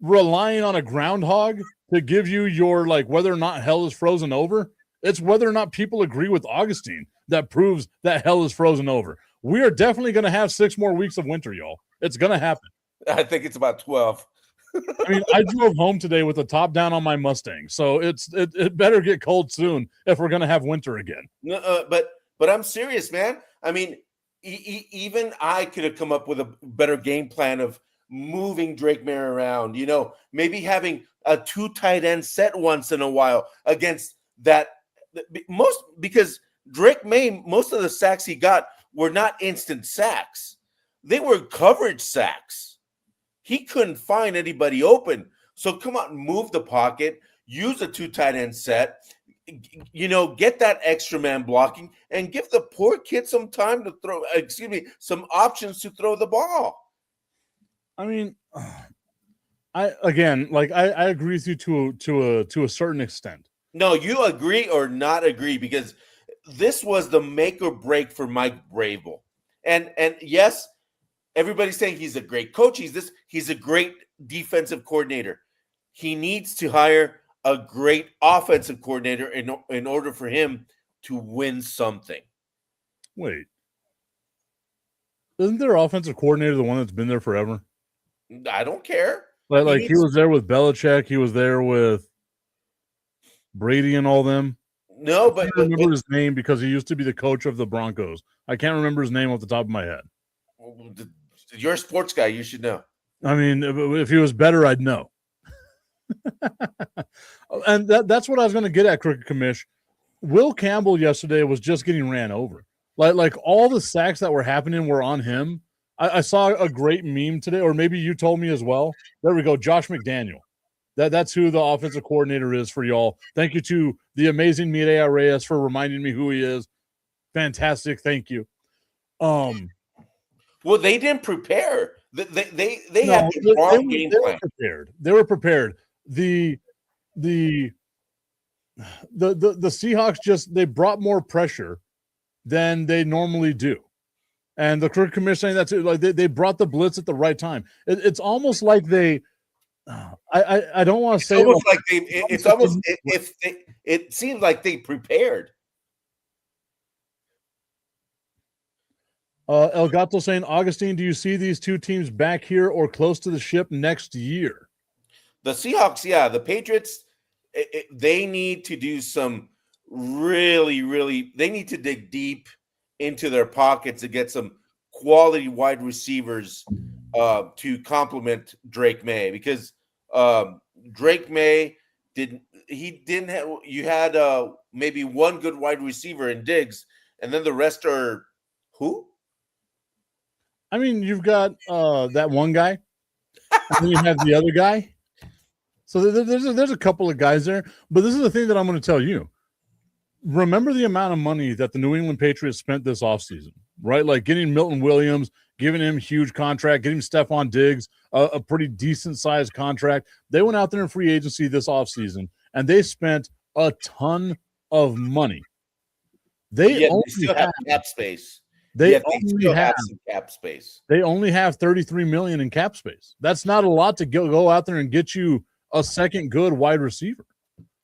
Speaker 1: relying on a groundhog to give you your, like, whether or not hell is frozen over, it's whether or not people agree with Augustine that proves that hell is frozen over. We are definitely going to have 6 more weeks of winter, y'all. It's going to happen.
Speaker 6: I think it's about 12.
Speaker 1: I mean, I drove home today with the top down on my Mustang, so it better get cold soon if we're going to have winter again.
Speaker 6: No, but I'm serious, man. I mean, even I could have come up with a better game plan of moving Drake May around. You know, maybe having a 2 tight end set once in a while against that because Drake May, most of the sacks he got were not instant sacks. They were coverage sacks. He couldn't find anybody open. So come out and move the pocket, use a 2 tight end set, you know, get that extra man blocking and give the poor kid some time to throw, some options to throw the ball.
Speaker 1: I mean, I agree with you to a certain extent.
Speaker 6: No, you agree or not agree, because this was the make or break for Mike Vrabel. And yes, everybody's saying he's a great coach. He's a great defensive coordinator. He needs to hire a great offensive coordinator in order for him to win something.
Speaker 1: Wait. Isn't their offensive coordinator the one that's been there forever?
Speaker 6: I don't care.
Speaker 1: Like he was there with Belichick. He was there with Brady and all them.
Speaker 6: No,
Speaker 1: I can't remember his name because he used to be the coach of the Broncos. I can't remember his name off the top of my head.
Speaker 6: You're a sports guy. You should know.
Speaker 1: I mean, if he was better, I'd know. And that's what I was going to get at, Crooked Commish. Will Campbell yesterday was just getting ran over. Like all the sacks that were happening were on him. I saw a great meme today, or maybe you told me as well. There we go. Josh McDaniel. That's who the offensive coordinator is for y'all. Thank you to the amazing Mireya Reyes for reminding me who he is. Fantastic. Thank you.
Speaker 6: Well, they didn't prepare. They had the wrong game plan.
Speaker 1: They were prepared. The Seahawks they brought more pressure than they normally do. And the Crooked Commission saying that too, like they brought the blitz at the right time. It's almost like they. I don't want to say
Speaker 6: it seems like they prepared.
Speaker 1: El Gato saying, Augustine, do you see these 2 teams back here or close to the ship next year?
Speaker 6: The Seahawks, yeah. The Patriots, they need to do some really, they need to dig deep into their pockets to get some quality wide receivers to complement Drake May, because Drake May you had maybe one good wide receiver in Diggs, and then the rest are who?
Speaker 1: I mean, you've got that one guy, and then you have the other guy. So there's a couple of guys there, but this is the thing that I'm going to tell you. Remember the amount of money that the New England Patriots spent this offseason, right? Like getting Milton Williams, giving him a huge contract, getting Stephon Diggs a pretty decent-sized contract. They went out there in free agency this offseason, and they spent a ton of money. They
Speaker 6: still have cap space.
Speaker 1: They only have $33 million in cap space. That's not a lot to go out there and get you a second good wide receiver.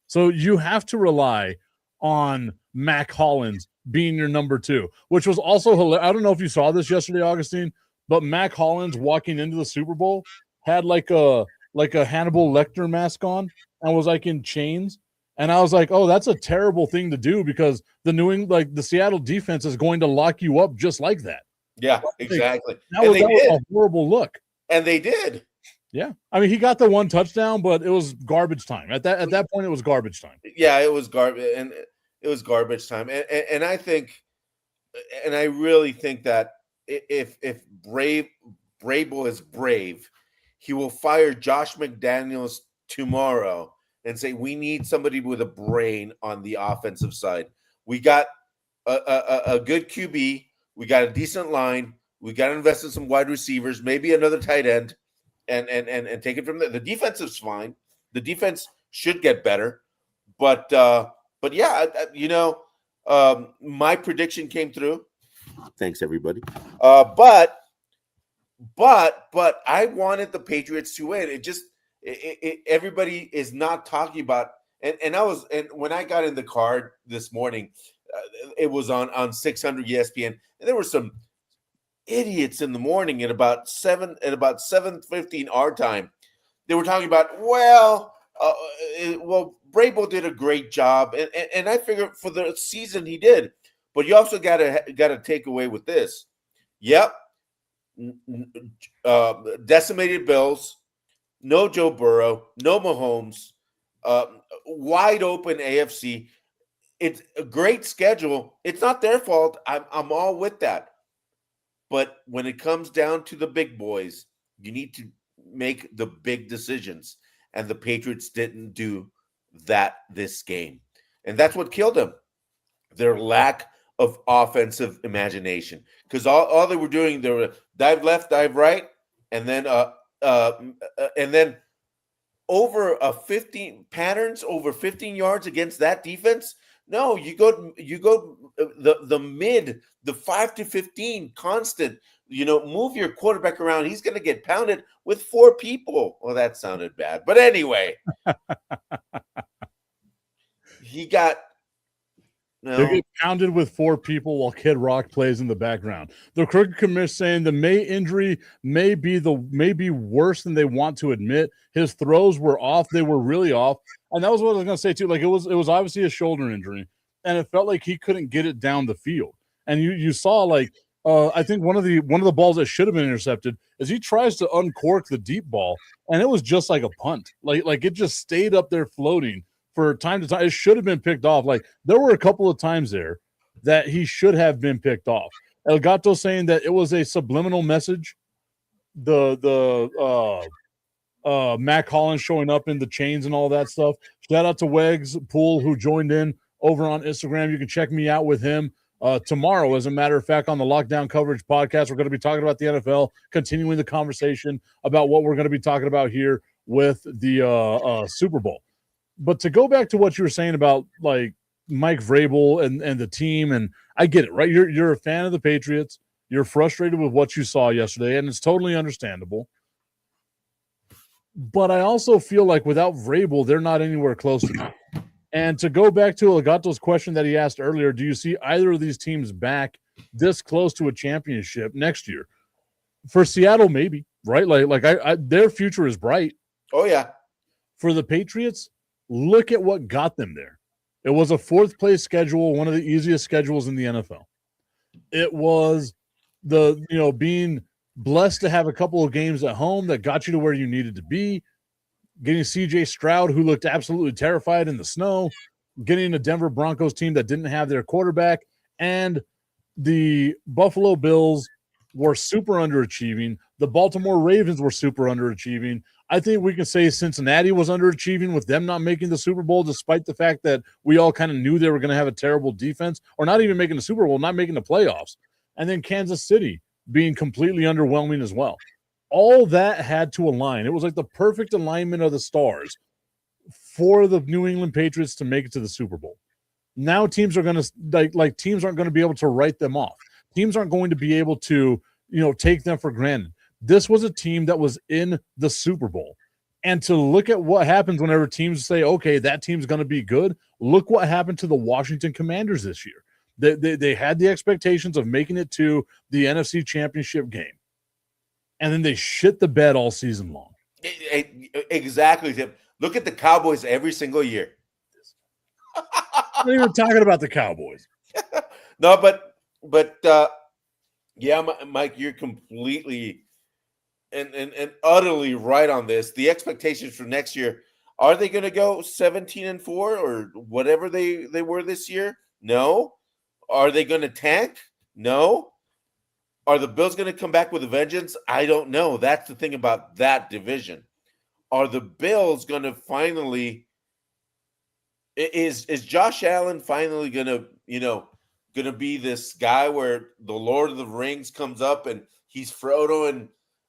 Speaker 1: So you have to rely on Mac Hollins being your number 2, which was also hilarious. I don't know if you saw this yesterday, Augustine, but Mac Hollins walking into the Super Bowl had like a Hannibal Lecter mask on and was like in chains. And I was like, oh, that's a terrible thing to do because the Seattle defense is going to lock you up just like that.
Speaker 6: Yeah, exactly.
Speaker 1: That was a horrible look.
Speaker 6: And they did.
Speaker 1: Yeah. I mean, he got the 1 touchdown, but it was garbage time. At that point, it was garbage time.
Speaker 6: Yeah, it was garbage, and it was garbage time. And I think, and I really think that if Vrabel is brave, he will fire Josh McDaniels tomorrow and say, we need somebody with a brain on the offensive side. We got a good QB. We got a decent line. We got to invest in some wide receivers, maybe another tight end, and take it from there. The defense is fine. The defense should get better. But yeah, my prediction came through. Thanks, everybody. But I wanted the Patriots to win. Everybody is not talking about, and when I got in the car this morning, it was on 600 ESPN, and there were some idiots in the morning at about 7:15 our time. They were talking about, well, Vrabel did a great job, and I figured for the season he did, but you also got to take away with this. Yep, decimated Bills, no Joe Burrow, no Mahomes, wide open AFC. It's a great schedule. It's not their fault. I'm all with that. But when it comes down to the big boys, you need to make the big decisions. And the Patriots didn't do that this game. And that's what killed them. Their lack of offensive imagination. Because all they were doing, they were dive left, dive right, and then over 15 patterns over 15 yards against that defense. No, you go the mid, the 5 to 15 constant, move your quarterback around. He's going to get pounded with 4 people. Well, that sounded bad. But anyway, he got
Speaker 1: They get pounded with 4 people while Kid Rock plays in the background. The Crooked Commish saying the May injury may be worse than they want to admit. His throws were off; they were really off, and that was what I was going to say too. Like it was obviously a shoulder injury, and it felt like he couldn't get it down the field. And you saw like I think one of the balls that should have been intercepted is he tries to uncork the deep ball, and it was just like a punt. Like it just stayed up there floating for time to time. It should have been picked off. Like there were a couple of times there that he should have been picked off. El Gato saying that it was a subliminal message. Mac Hollins showing up in the chains and all that stuff. Shout out to Wegs Pool who joined in over on Instagram. You can check me out with him tomorrow. As a matter of fact, on the Lockdown Coverage podcast, we're going to be talking about the NFL, continuing the conversation about what we're going to be talking about here with the Super Bowl. But to go back to what you were saying about like Mike Vrabel and the team, and I get it, right? You're a fan of the Patriots. You're frustrated with what you saw yesterday, and it's totally understandable. But I also feel like without Vrabel, they're not anywhere close to it. And to go back to Elgato's question that he asked earlier, do you see either of these teams back this close to a championship next year? For Seattle, maybe, right? Like their future is bright.
Speaker 6: Oh, yeah.
Speaker 1: For the Patriots, look at what got them there. It was a 4th place schedule, one of the easiest schedules in the NFL. It was being blessed to have a couple of games at home that got you to where you needed to be, getting CJ Stroud, who looked absolutely terrified in the snow, getting a Denver Broncos team that didn't have their quarterback, and the Buffalo Bills were super underachieving. The Baltimore Ravens were super underachieving. I think we can say Cincinnati was underachieving with them not making the Super Bowl, despite the fact that we all kind of knew they were going to have a terrible defense, or not even making the Super Bowl, not making the playoffs. And then Kansas City being completely underwhelming as well. All that had to align. It was like the perfect alignment of the stars for the New England Patriots to make it to the Super Bowl. Now teams are going to teams aren't going to be able to write them off. Teams aren't going to be able to, take them for granted. This was a team that was in the Super Bowl. And to look at what happens whenever teams say, okay, that team's going to be good. Look what happened to the Washington Commanders this year. They had the expectations of making it to the NFC Championship game, and then they shit the bed all season long.
Speaker 6: Exactly, Tim. Look at the Cowboys every single year.
Speaker 1: I'm not even talking about the Cowboys.
Speaker 6: No, but yeah, Mike, you're completely and utterly right on this. The expectations for next year, are they going to go 17-4 or whatever they were this year? No. Are they going to tank? No. Are the Bills going to come back with a vengeance? I don't know. That's the thing about that division. Are the Bills going to finally is Josh Allen finally going to be this guy where the Lord of the Rings comes up and he's Frodo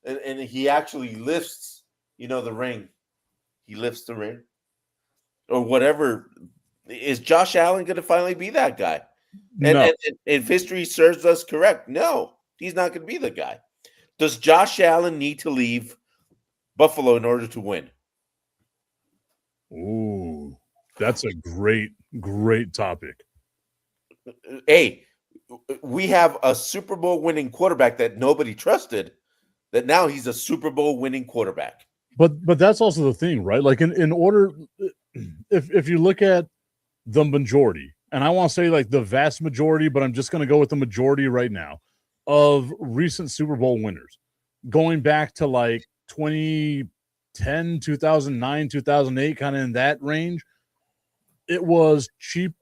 Speaker 6: and he actually lifts, the ring. He lifts the ring or whatever. Is Josh Allen going to finally be that guy?
Speaker 1: No.
Speaker 6: And if history serves us correct, no, he's not going to be the guy. Does Josh Allen need to leave Buffalo in order to win?
Speaker 1: Ooh, that's a great topic.
Speaker 6: Hey, we have a Super Bowl winning quarterback that nobody trusted, that now he's a Super Bowl winning quarterback.
Speaker 1: But that's also the thing, right? Like in order, if you look at the majority, and I want to say like the vast majority, but I'm just going to go with the majority right now of recent Super Bowl winners, going back to like 2010, 2009, 2008, kind of in that range, it was cheap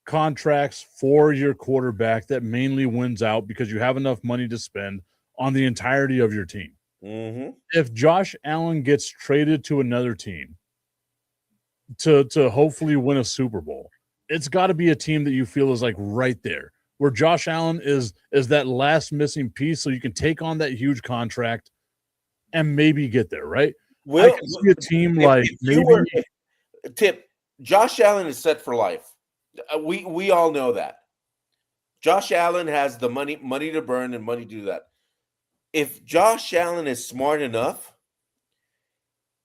Speaker 1: contracts for your quarterback that mainly wins out because you have enough money to spend on the entirety of your team.
Speaker 6: Mm-hmm.
Speaker 1: If Josh Allen gets traded to another team to hopefully win a Super Bowl, it's got to be a team that you feel is like right there, where Josh Allen is that last missing piece, so you can take on that huge contract and maybe get there, right? I can see a team like
Speaker 6: Tip, Josh Allen is set for life. We all know that. Josh Allen has the money to burn and money to do that. If Josh Allen is smart enough,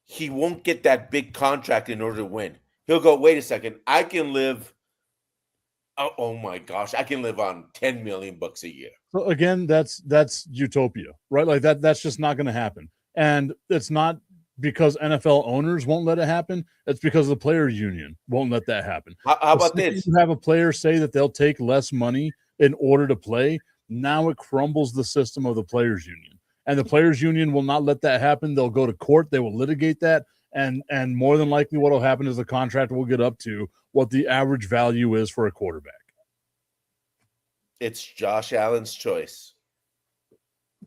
Speaker 6: he won't get that big contract in order to win. He'll go, wait a second, I can live. Oh my gosh, I can live on $10 million a year.
Speaker 1: So again, that's utopia, right? Like that's just not going to happen. And it's not because NFL owners won't let it happen. It's because the players union won't let that happen.
Speaker 6: How about this?
Speaker 1: You have a player say that they'll take less money in order to play. Now it crumbles the system of the players union, and the players union will not let that happen. They'll go to court. They will litigate that. And more than likely what will happen is the contract will get up to what the average value is for a quarterback.
Speaker 6: It's Josh Allen's choice.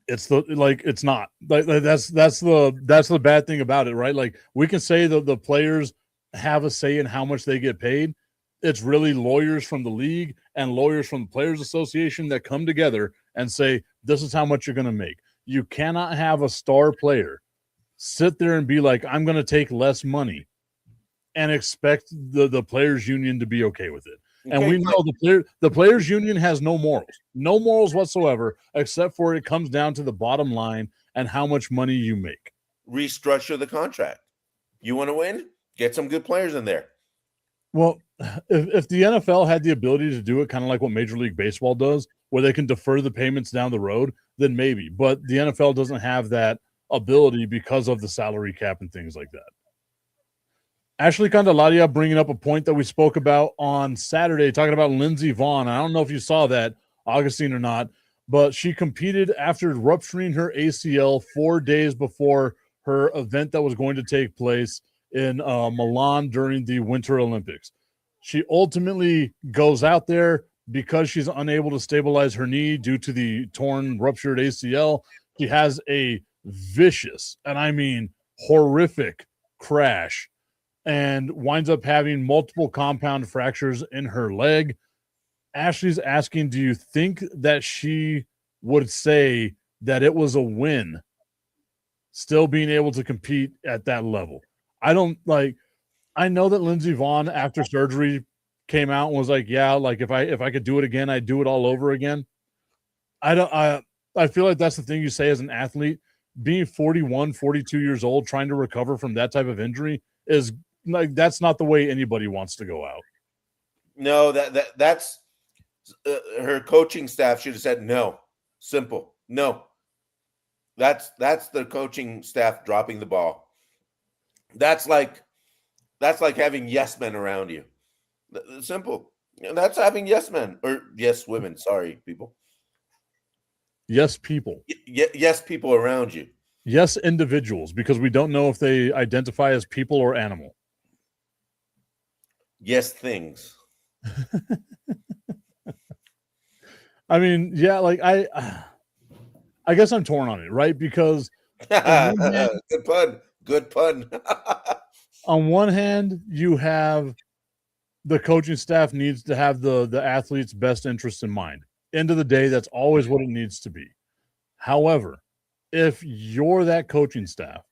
Speaker 1: It's not like that's the bad thing about it, right? Like we can say that the players have a say in how much they get paid. It's really lawyers from the league and lawyers from the Players Association that come together and say, this is how much you're going to make. You cannot have a star player sit there and be like, I'm going to take less money and expect the players union to be okay with it. Okay, and we know the players union has no morals whatsoever, except for it comes down to the bottom line and how much money you make.
Speaker 6: Restructure the contract. You want to win? Get some good players in there.
Speaker 1: Well, if the NFL had the ability to do it kind of like what Major League Baseball does, where they can defer the payments down the road, then maybe. But the NFL doesn't have that ability because of the salary cap and things like that. Ashley Candelaria bringing up a point that we spoke about on Saturday, talking about Lindsey Vonn. I don't know if you saw that, Augustine, or not, but she competed after rupturing her ACL 4 days before her event that was going to take place in Milan during the Winter Olympics. She ultimately goes out there because she's unable to stabilize her knee due to the ruptured ACL. She has a vicious, and I mean horrific, crash and winds up having multiple compound fractures in her leg. Ashley's asking, do you think that she would say that it was a win still being able to compete at that level? I know that Lindsey Vonn after surgery came out and was like, yeah, like if I could do it again, I'd do it all over again. I feel like that's the thing you say as an athlete. Being 41, 42 years old, trying to recover from that type of injury is like, that's not the way anybody wants to go out.
Speaker 6: No, that's her coaching staff should have said no. Simple. No. That's the coaching staff dropping the ball. That's like having yes men around you. Simple. That's having yes men or yes women. Sorry, people.
Speaker 1: Yes, people.
Speaker 6: Yes, people around you.
Speaker 1: Yes, individuals, because we don't know if they identify as people or animal.
Speaker 6: Yes, things.
Speaker 1: I mean, yeah, like I guess I'm torn on it, right? Because
Speaker 6: Good pun. Good pun.
Speaker 1: on one hand, you have the coaching staff needs to have the athlete's best interest in mind. End of the day, that's always what it needs to be. However, if you're that coaching staff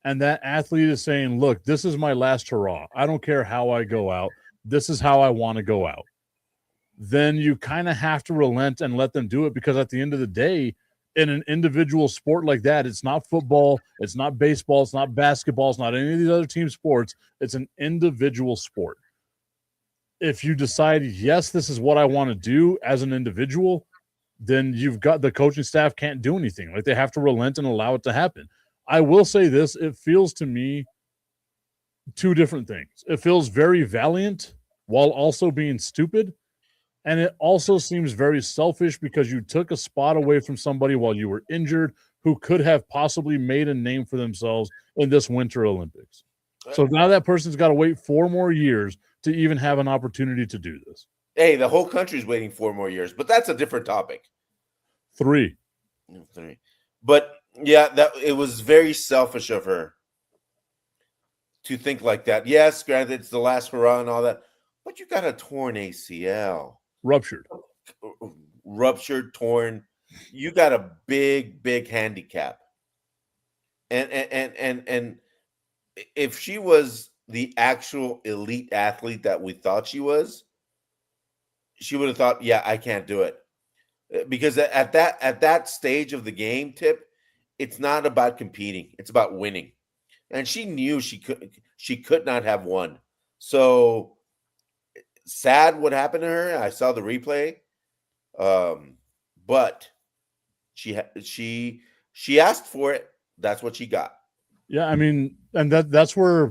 Speaker 1: and that athlete is saying, look, this is my last hurrah. I don't care how I go out. This is how I want to go out. Then you kind of have to relent and let them do it, because at the end of the day, in an individual sport like that, it's not football, it's not baseball, it's not basketball, it's not any of these other team sports. It's an individual sport. If you decide, yes, this is what I want to do as an individual, then you've got the coaching staff can't do anything. Like, they have to relent and allow it to happen. I will say this, it feels to me two different things. It feels very valiant while also being stupid. And it also seems very selfish because you took a spot away from somebody while you were injured who could have possibly made a name for themselves in this Winter Olympics. So now that person's got to wait 4 more years to even have an opportunity to do this.
Speaker 6: Hey, the whole country's waiting 4 more years, but that's a different topic.
Speaker 1: 3.
Speaker 6: But yeah, that it was very selfish of her to think like that. Yes, granted, it's the last hurrah and all that, but you got a torn ACL. Ruptured, torn. You got a big handicap. And if she was the actual elite athlete that we thought she was, she would have thought, yeah, I can't do it. Because at that stage of the game, Tip, it's not about competing. It's about winning. And she knew she could not have won. So sad what happened to her. I saw the replay. But she asked for it. That's what she got.
Speaker 1: Yeah, I mean, and that's where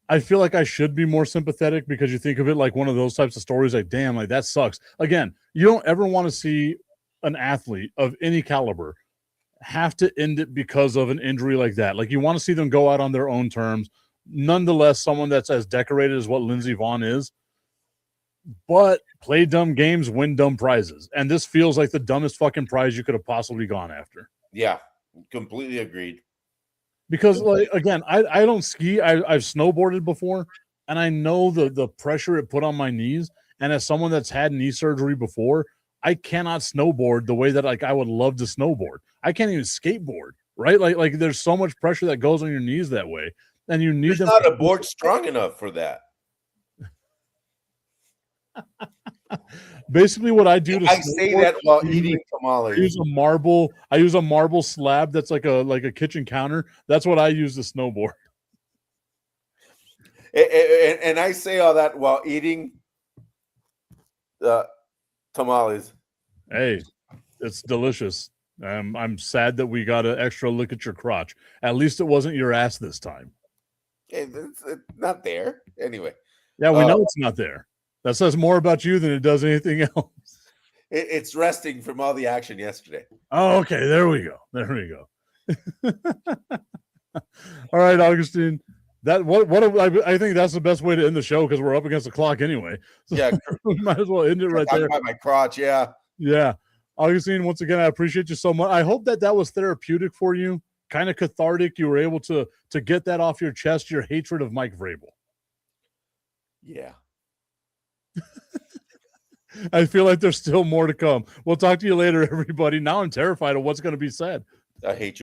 Speaker 1: I feel like I should be more sympathetic, because you think of it like one of those types of stories, like, damn, like that sucks. Again, you don't ever want to see an athlete of any caliber have to end it because of an injury like that. Like, you want to see them go out on their own terms. Nonetheless, someone that's as decorated as what Lindsey Vonn is, but play dumb games, win dumb prizes. And this feels like the dumbest fucking prize you could have possibly gone after.
Speaker 6: Yeah, completely agreed.
Speaker 1: Because, like, again, I don't ski. I've snowboarded before, and I know the pressure it put on my knees. And as someone that's had knee surgery before, I cannot snowboard the way that, like, I would love to snowboard. I can't even skateboard, right? Like there's so much pressure that goes on your knees that way, and you need them.
Speaker 6: Not a board strong enough for that.
Speaker 1: Basically, what I do to
Speaker 6: I say that while eating tamales.
Speaker 1: I use a marble slab that's like a kitchen counter. That's what I use to snowboard.
Speaker 6: And I say all that while eating tamales.
Speaker 1: Hey, it's delicious. I'm sad that we got an extra look at your crotch. At least it wasn't your ass this time.
Speaker 6: It's not there anyway.
Speaker 1: Yeah, we know it's not there. That says more about you than it does anything else.
Speaker 6: It's resting from all the action yesterday.
Speaker 1: Oh, okay. There we go. All right, Augustine. I think that's the best way to end the show, because we're up against the clock anyway. So
Speaker 6: Yeah,
Speaker 1: we might as well end it right there.
Speaker 6: About my crotch, yeah.
Speaker 1: Yeah, Augustine. Once again, I appreciate you so much. I hope that was therapeutic for you, kind of cathartic. You were able to get that off your chest, your hatred of Mike Vrabel.
Speaker 6: Yeah.
Speaker 1: I feel like there's still more to come. We'll talk to you later, everybody. Now I'm terrified of what's going to be said.
Speaker 6: I hate you.